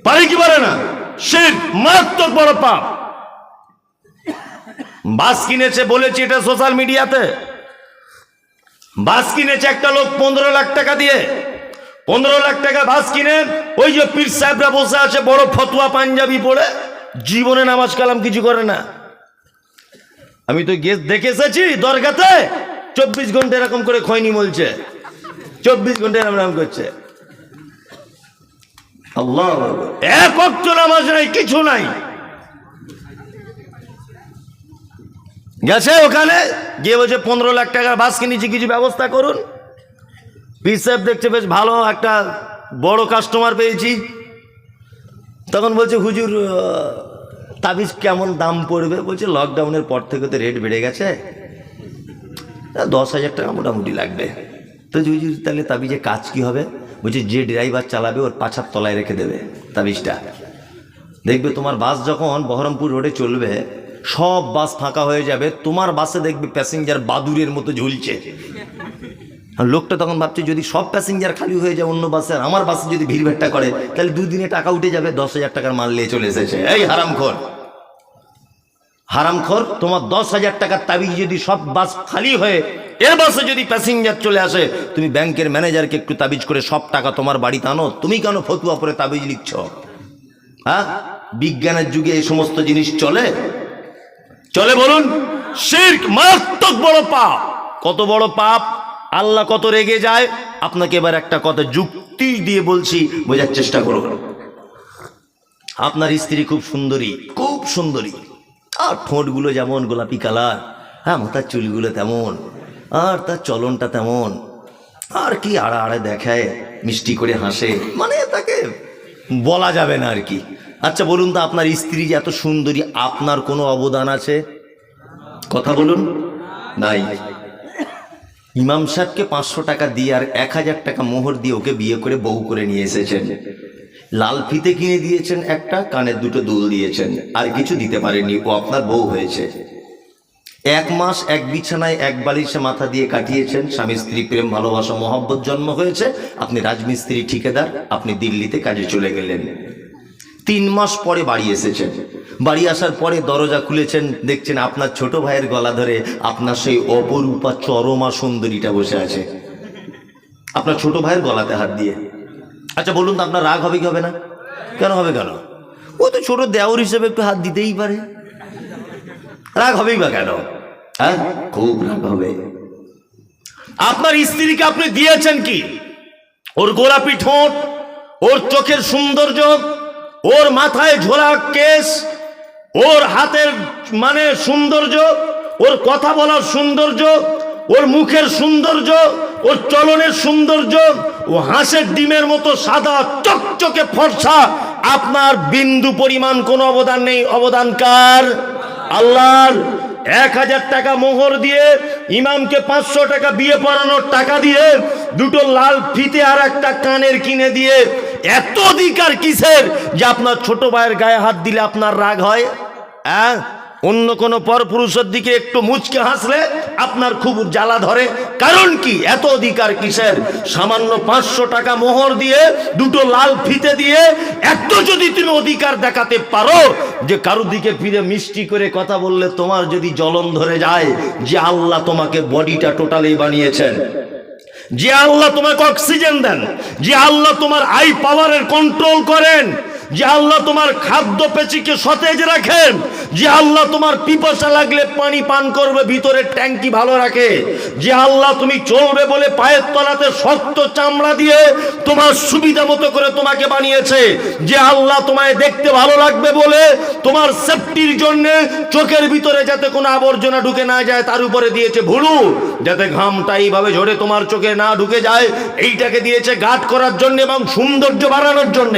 পারে কি পারে না? শিরক মারাত্মক বড় পাপ। বাস কিনেছে, বলেছি এটা সোশ্যাল মিডিয়াতে, বাস কিনেছে একটা লোক 15 লাখ টাকা দিয়ে, 15 লাখ টাকা বাস কিনে ওই যে পীর সাহেবরা বসে আছে বড় ফতুয়া পাঞ্জাবি পরে, জীবনে নামাজ কালাম কিছু করে না। আমি তো দেখে এসেছি দরগাতে 24 ঘন্টা এরকম করে খৈনি মলছে, 24 ঘন্টা এরকম করছে। আল্লাহ, এক ওয়াক্ত নামাজ নাই, কিছু নাই। গেছে ওখানে গিয়ে বলছে 15 লাখ টাকার বাস কিনেছি, কিছু ব্যবস্থা করুন। পীর সাহেব দেখছে বেশ ভালো একটা বড় কাস্টমার পেয়েছি, তখন বলছে হুজুর তাবিজ কেমন দাম পড়বে? বলছে লকডাউনের পর থেকে তো রেট বেড়ে গেছে, 10,000 টাকা মোটামুটি লাগবে। তো হুজুর তাহলে তাবিজে কাজ কি হবে? বলছে যে ড্রাইভার চালাবে ওর পাছার তলায় রেখে দেবে তাবিজটা, দেখবে তোমার বাস যখন বহরমপুর রোডে চলবে সব বাস ফাঁকা হয়ে যাবে, তোমার বাসে দেখবে প্যাসেঞ্জার বাদুরের মতো ঝুলছে। লোকটা তখন ভাবছে যদি সব প্যাসেঞ্জার খালি হয়ে যায় অন্য বাসে, আর আমার বাসে যদি ভিড়ভাট্টা করে তাহলে 2 দিনে টাকা উঠে যাবে, 10,000 টাকার মাল নিয়ে চলে এসেছে। এই হারামখোর, হারামখোর, তোমার 10,000 টাকার তাবিজ যদি সব বাস খালি হয়ে এর বাসে যদি প্যাসেঞ্জার চলে আসে, তুমি ব্যাংকের ম্যানেজারকে একটু তাবিজ করে সব টাকা তোমার বাড়িতে আনো, তুমি কেন ফতুয়া পরে তাবিজ লিখছ? হ্যাঁ, বিজ্ঞানের যুগে এই সমস্ত জিনিস চলে? চলে বলুন? শিরক মারাত্মক বড় পাপ। কত বড় পাপ, আল্লাহ কত রেগে যায়। আপনাকে এবার একটা কথা যুক্তি দিয়ে বলছি, বোঝার চেষ্টা করুন। আপনার স্ত্রী খুব সুন্দরী, খুব সুন্দরী, আর ঠোঁটগুলো যেমন গোলাপি কালার, হ্যাঁ মাথার চুলগুলো তেমন, আর তার চলনটা তেমন, আর কি আড়া আড়ে দেখায়, মিষ্টি করে হাসে, মানে তাকে বলা যাবে না আর কি। আচ্ছা বলুন তো, আপনার স্ত্রী যে এত সুন্দরী, আপনার কোনো অবদান আছে? কথা বলুন, নাই। ইমাম সাহেবকে 500 টাকা দিয়ে আর 1,000 টাকা মোহর দিয়ে ওকে বিয়ে করে বউ করে নিয়ে এসেছেন। লাল ফিতে কিনে দিয়েছেন একটা, কানের 2টো দুল দিয়েছেন, আর কিছু দিতে পারেননি। ও আপনার বউ হয়েছে। 1 মাস এক বিছানায় এক বালিশে মাথা দিয়ে কাটিয়েছেন। স্বামী স্ত্রী প্রেম ভালোবাসা মহব্বত জন্ম হয়েছে। আপনি রাজমিস্ত্রি ঠিকাদার, আপনি দিল্লিতে কাজে চলে গেলেন। 3 মাস পরে বাড়ি এসেছেন। বাড়ি আসার পরে দরজা খুলেছেন, দেখছেন আপনার ছোট ভাইয়ের গলা ধরে আপনার সেই অপরূপা চরমা সুন্দরীটা বসে আছে। আপনার ছোট ভাইয়ের গলাতে হাত দিয়ে। আচ্ছা বলুন তো, আপনার রাগ হবে কি হবে না? কেন হবে কেন? ও তো ছোট দেওর হিসেবে একটু হাত দিতেই পারে, রাগ হবেই বা কেন? হ্যাঁ, খুব রাগ হবে। আপনার স্ত্রীকে আপনি দিয়েছেন কি? ওর গোলাপি ঠোঁট, ওর চোখের সৌন্দর্য, ওর মাথায় ঝোলা কেশ, ওর হাতের মানে সৌন্দর্য, ওর কথা বলার সৌন্দর্য, ওর মুখের সৌন্দর্য, ওর চলনের সৌন্দর্য, ও হাঁসের ডিমের মতো সাদা চকচকে ফর্সা। আপনার বিন্দু পরিমাণ কোনো অবদান নেই। অবদান কার? আল্লাহর। 1000 টাকা মোহর দিয়ে, ইমামকে 500 টাকা বিয়ে পড়ানোর টাকা দিয়ে, দুটো লাল ফিতে আর একটা কানের কিনে দিয়ে, এত অধিকার কিসের যে আপনার ছোট ভাইয়ের গায়ে হাত দিলে আপনার রাগ হয়? হ্যাঁ, অন্য কোনো পরপুরুষের দিকে একটু মুচকে হাসলে আপনার খুব জ্বালা ধরে। কারণ কি? এত অধিকার কিসের? সামান্য 500 টাকা মোহর দিয়ে, দুটো লাল ফিতে দিয়ে এত যদি তুমি অধিকার দেখাতে পারো যে কারোর দিকে ফিরে মিষ্টি করে কথা বললে তোমার যদি জ্বলন ধরে যায়, যে আল্লাহ তোমাকে বডিটা টোটালি বানিয়েছেন, যে আল্লাহ তোমাকে অক্সিজেন দেন, যে আল্লাহ তোমার আই পাওয়ারের কন্ট্রোল করেন, যে আল্লাহ তোমার খাদ্য পেশিকে সতেজ রাখেন, যে আল্লাহ তোমার পিপাসা লাগলে পানি পান করবে ভিতরে ট্যাঙ্কি ভালো রাখে, যে আল্লাহ তুমি চলবে বলে পায়ের তলাতে শক্ত চামড়া দিয়ে তোমার সুবিধা মতো করে তোমাকে বানিয়েছে, যে আল্লাহ তোমায় দেখতে ভালো লাগবে বলে তোমার সেফটির জন্য চোখের ভিতরে যাতে কোনো আবর্জনা ঢুকে না যায় তার উপরে দিয়েছে ভুরু, যাতে ঘামটা এইভাবে ঝরে তোমার চোখে না ঢুকে যায়, এইটাকে দিয়েছে গার্ড করার জন্য এবং সৌন্দর্য বাড়ানোর জন্য।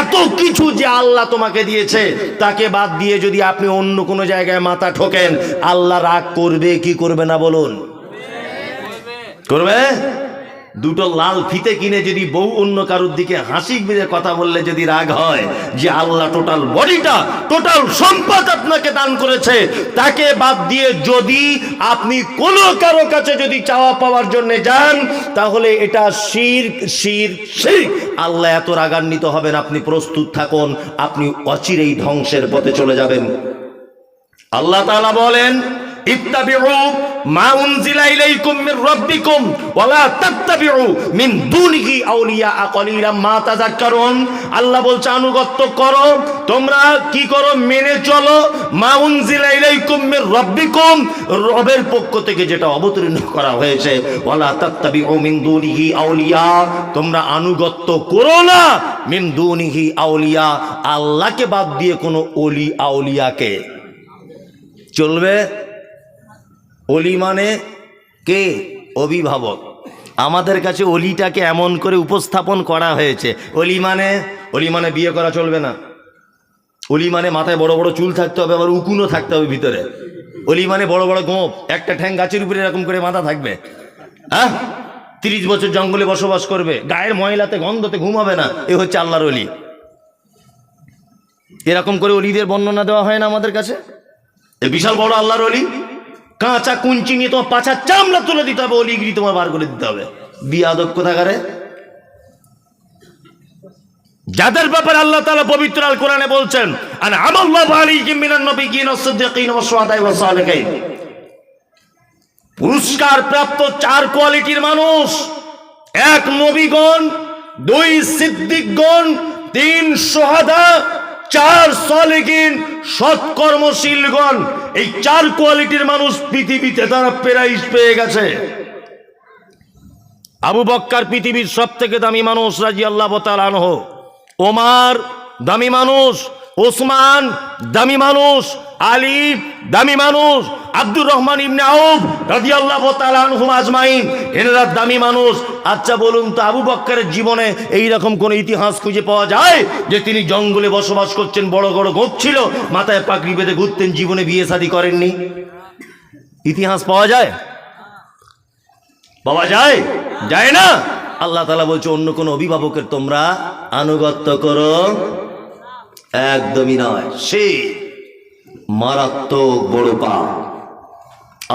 এত কিছু যে আল্লাহ তোমাকে দিয়েছে, তাকে বাদ দিয়ে যদি আপনি অন্য কোনো জায়গায় মাথা ঠোকেন, আল্লাহ রাগ করবে কি করবে না বলুন? করবে। দুটো লাল ফিতে কিনে যদি বউ অন্য কারোর দিকে হাসি মেরে কথা বললে যদি রাগ হয়, যে আল্লাহ টোটাল বডিটা, টোটাল সম্পদ আপনাকে দান করেছে, তাকে বাদ দিয়ে যদি আপনি কোনো কারো কাছে যদি চাওয়া পাওয়ার জন্য যান, তাহলে এটা শিরক, শিরক, শিরক। আল্লাহ এত রাগান্বিত হবেন, আপনি প্রস্তুত থাকুন, আপনি অচিরেই ধ্বংসের পথে চলে যাবেন। আল্লাহ তাআলা বলেন, ইত্তাবিউ মা উনজিলা ইলাইকুম মির রাব্বিকুম ওয়া লা তাত্তাবিউ মিন দুনিহি আউলিয়া কালিলাম মা তাযাক্কারুন। আল্লাহ বলছে আনুগত্য করো, তোমরা কি করো? মেনে চলো মা উনজিলা ইলাইকুম মির রাব্বিকুম, রবের পক্ষ থেকে যেটা অবতীর্ণ করা হয়েছে, ওয়া লা তাত্তাবিউ মিন দুনিহি আউলিয়া, তোমরা আনুগত্য করো না মিন দুনিহি আউলিয়া, আল্লাহকে বাদ দিয়ে কোনো ওলি আউলিয়াকে। চলবে? অলি মানে কে? অভিভাবক। আমাদের কাছে অলিটাকে এমন করে উপস্থাপন করা হয়েছে, অলি মানে বিয়ে করা চলবে না, অলি মানে মাথায় বড় বড় চুল থাকতে হবে, আবার উকুনও থাকতে হবে ভিতরে, অলি মানে বড় বড় গোঁপ, একটা ঠ্যাং গাছের উপরে এরকম করে মাথা থাকবে, হ্যাঁ, 30 বছর জঙ্গলে বসবাস করবে, গায়ের ময়লাতে গন্ধতে ঘুমাবে না, এ হচ্ছে আল্লাহর অলি। এরকম করে অলিদের বর্ণনা দেওয়া হয় না আমাদের কাছে? এ বিশাল বড় আল্লাহর অলি, কাঁচা কুঞ্চি নিয়ে তোমার পাছার চামড়া তুলে দিতে হবে, অলিগিরি তোমার বার করে দিতে হবে। বিয়াদব কোথাকারে। যাদের ব্যাপারে আল্লাহ তাআলা পবিত্র আল কোরআনে বলছেন, আনআমাল্লাহু আলাইহিম মিনান নাবিয়্যিন ওয়াস সিদ্দীকিন ওয়াস শুহাদা'i ওয়াস সালিহিন, পুরস্কার প্রাপ্ত 4 কোয়ালিটির মানুষ: 1 নবীগণ, 2 সিদ্দিকগণ, 3 শুহাদা, 4 সালিহিন, সৎকর্মশীলগণ। এই 4 কোয়ালিটির মানুষ পৃথিবীতে তারা প্রাইজ পেয়ে গেছে। আবু বকর পৃথিবীর সবথেকে দামি মানুষ রাদিয়াল্লাহু তাআলা আনহু, ওমর দামি মানুষ, ওসমান দামি মানুষ, আলী দামি মানুষ, আব্দুর রহমান ইবনে আউফ রাদিয়াল্লাহু তাআলা আনহুম আজমাইন, এনারা দামি মানুষ। আচ্ছা বলুন তো, আবু বকরের জীবনে এইরকম কোন ইতিহাস খুঁজে পাওয়া যায় যে তিনি জঙ্গলে বসবাস করছেন, বড় বড় গোঁফ ছিল, মাথায় পাগড়ি বেঁধে ঘুরতেন, জীবনে বিয়ে শাদী করেননি? ইতিহাস পাওয়া যায়? পাওয়া যায়? যায় না। আল্লাহ তাআলা বলছে, অন্য কোন অভিভাবকের তোমরা আনুগত্য করো, একদমই নয়। সে মারাত্মক বড় পাপ।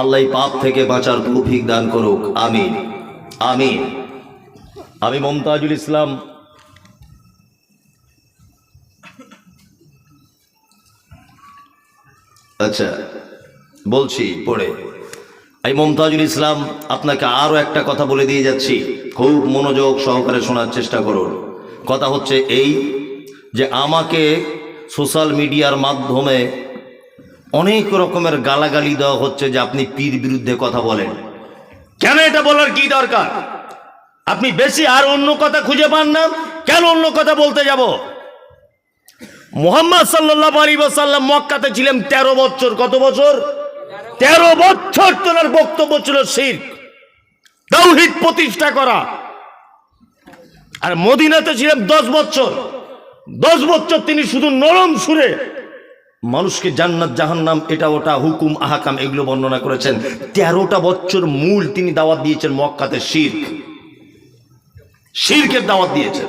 আল্লাহ এই পাপ থেকে বাঁচার তৌফিক দান করুক, আমিন আমিন। আমি মমতাজুল ইসলাম আচ্ছা বলছি পড়ে, এই মমতাজুল ইসলাম আপনাকে আরো একটা কথা বলে দিয়ে যাচ্ছি। খুব মনোযোগ সহকারে শোনার চেষ্টা করুন। কথা হচ্ছে এই যে আমাকে সোশ্যাল মিডিয়ার মাধ্যমে অনেক রকমের গালাগালি দেওয়া হচ্ছে যে আপনি পীর বিরুদ্ধে কথা বলেন। কেন এটা বলার কি দরকার? আপনি বেশি আর অন্য কথা খুঁজে পান না, কেন অন্য কথা বলতে যাব? মুহাম্মদ সাল্লাল্লাহু আলাইহি ওয়াসাল্লাম মক্কাতে ছিলেন 13 বছর। কত বছর? 13 বছর তার বক্তব্য ছিল শিরক, তাওহীদ প্রতিষ্ঠা করা। আর মদিনাতে ছিলেন 10 বছর। 10 বছর তিনি শুধু নরম সুরে মানুষকে জান্নাত জাহান্নাম এটা ওটা হুকুম আহকাম এগুলো বর্ণনা করেছেন। 13টা বছর মূল তিনি দাওয়াত দিয়েছেন মক্কাতে শিরকের দাওয়াত দিয়েছেন,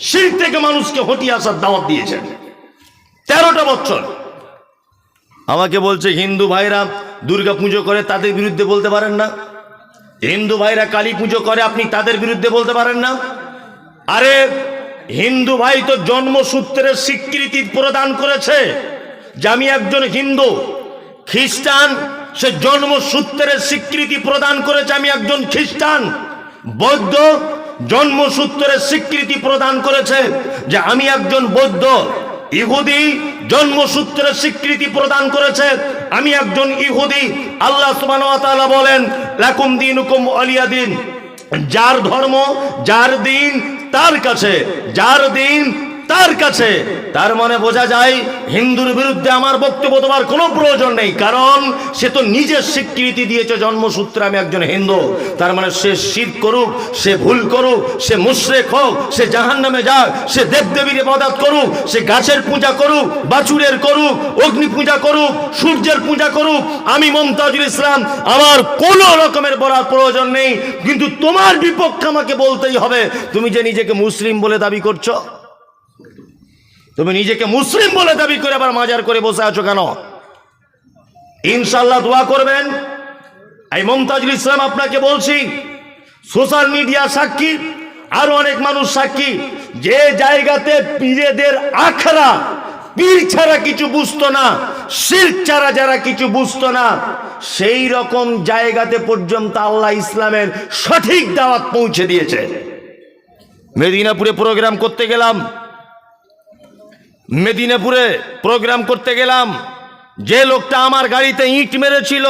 শিরক থেকে মানুষকে হটিয়ে আসার দাওয়াত দিয়েছেন 13টা বছর। আমাকে বলছে হিন্দু ভাইরা দুর্গা পুজো করে, তাদের বিরুদ্ধে বলতে পারেন না? হিন্দু ভাইরা কালী পুজো করে, আপনি তাদের বিরুদ্ধে বলতে পারেন না? আরে হিন্দু ভাই তো জন্মসূত্রের স্বীকৃতি প্রদান করেছে যে আমি একজন হিন্দু। খ্রিস্টান সে জন্মসূত্রের স্বীকৃতি প্রদান করেছে আমি একজন খ্রিস্টান। বৌদ্ধ জন্মসূত্রের স্বীকৃতি প্রদান করেছে যে আমি একজন বৌদ্ধ। ইহুদি জন্মসূত্রের স্বীকৃতি প্রদান করেছে আমি একজন ইহুদি। আল্লাহ সুবহানাহু ওয়া তাআলা বলেন লাকুম দীনুকুম ওয়ালিয়া দিন। যার ধর্ম যার দিন তার কাছে, যার দিন তার কাছে। তার মানে বোঝা যায় হিন্দুর বিরুদ্ধে আমার বক্তব্য দেওয়ার কোনো প্রয়োজন নেই, কারণ সে তো নিজের স্বীকৃতি দিয়েছে জন্মসূত্রে আমি একজন হিন্দু। তার মানে সে শিরক করুক, সে ভুল করুক, সে মুশরিক হোক, সে জাহান্নামে যাক, সে দেবদেবীর ইবাদত করুক, সে গাছের পূজা করুক, বাছুরের করুক, অগ্নি পূজা করুক, সূর্যের পূজা করুক, আমি মুমতাজুল ইসলাম আমার কোনো রকমের বলার প্রয়োজন নেই। কিন্তু তোমার বিপক্ষে আমাকে বলতেই হবে। তুমি যে নিজেকে মুসলিম বলে দাবি করছো, তুমি নিজেকে মুসলিম বলে দাবি করে আবার মাজার করে বসে আছো কেন? ইনশাআল্লাহ দোয়া করবেন। এই মুমতাজুল ইসলাম আপনাকে বলছি, সোশ্যাল মিডিয়া সাক্ষী, আরো অনেক মানুষ সাক্ষী, যে জায়গাতে পীরেদের আখড়া, পীর ছাড়া কিছু বুঝতো না, শিরক ছাড়া যারা কিছু বুঝতো না, সেই রকম জায়গাতে পর্যন্ত আল্লাহ ইসলামের সঠিক দাওয়াত পৌঁছে দিয়েছে। মেদিনীপুরে প্রোগ্রাম করতে গেলাম, মেদিনীপুরে প্রোগ্রাম করতে গেলাম, যে লোকটা আমার গাড়িতে ইট মেরেছিল,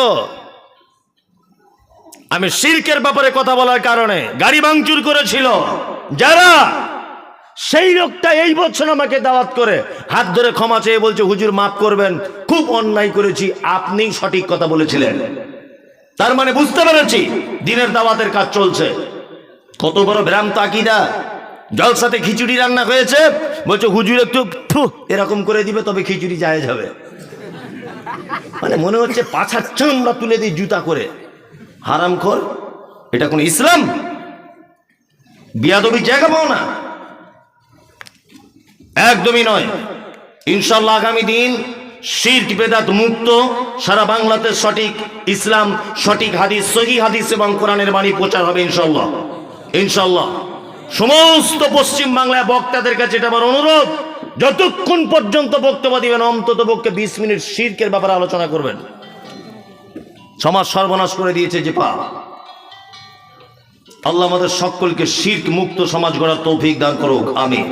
আমি শিরকের ব্যাপারে কথা বলার কারণে গাড়ি ভাঙচুর করেছিল যারা, সেই লোকটা এই বছর আমাকে দাওয়াত করে হাত ধরে ক্ষমা চেয়ে বলছে হুজুর মাফ করবেন, খুব অন্যায় করেছি, আপনি সঠিক কথা বলেছিলেন। তার মানে বুঝতে পেরেছি দিনের দাওয়াতের কাজ চলছে। কত বড় ভ্রান্ত আকীদা। জলসাতে খিচুড়ি রান্না হয়েছে, বলছে হুজুর একটু এরকম করে দিবে তবে খিচুড়ি জায়েজ হবে। মানে মনে হচ্ছে পাছার চামড়া তুলে দিই জুতা করে। হারামখোর, এটা কোন ইসলাম? বিয়াদবির জায়গা পাও না, একদমই নয়। ইনশাআল্লাহ আগামী দিন শিরক বেদাত মুক্ত সারা বাংলাতে সঠিক ইসলাম, সঠিক হাদিস, সহিহ হাদিস এবং কোরআনের বাণী প্রচার হবে ইনশাআল্লাহ। ইনশাআল্লাহ সমস্ত পশ্চিম বাংলায় বক্তাদের কাছে এটা আমার অনুরোধ, যতক্ষণ পর্যন্ত বক্তব্য দিবেন অন্তত পক্ষে 20 মিনিট শিরকের ব্যাপারে আলোচনা করবেন। সমাজ সর্বনাশ করে দিয়েছে যে পাপ। আল্লাহ আমাদের সকলকে শিরক মুক্ত সমাজ গড়ার তৌফিক দান করুক, আমিন।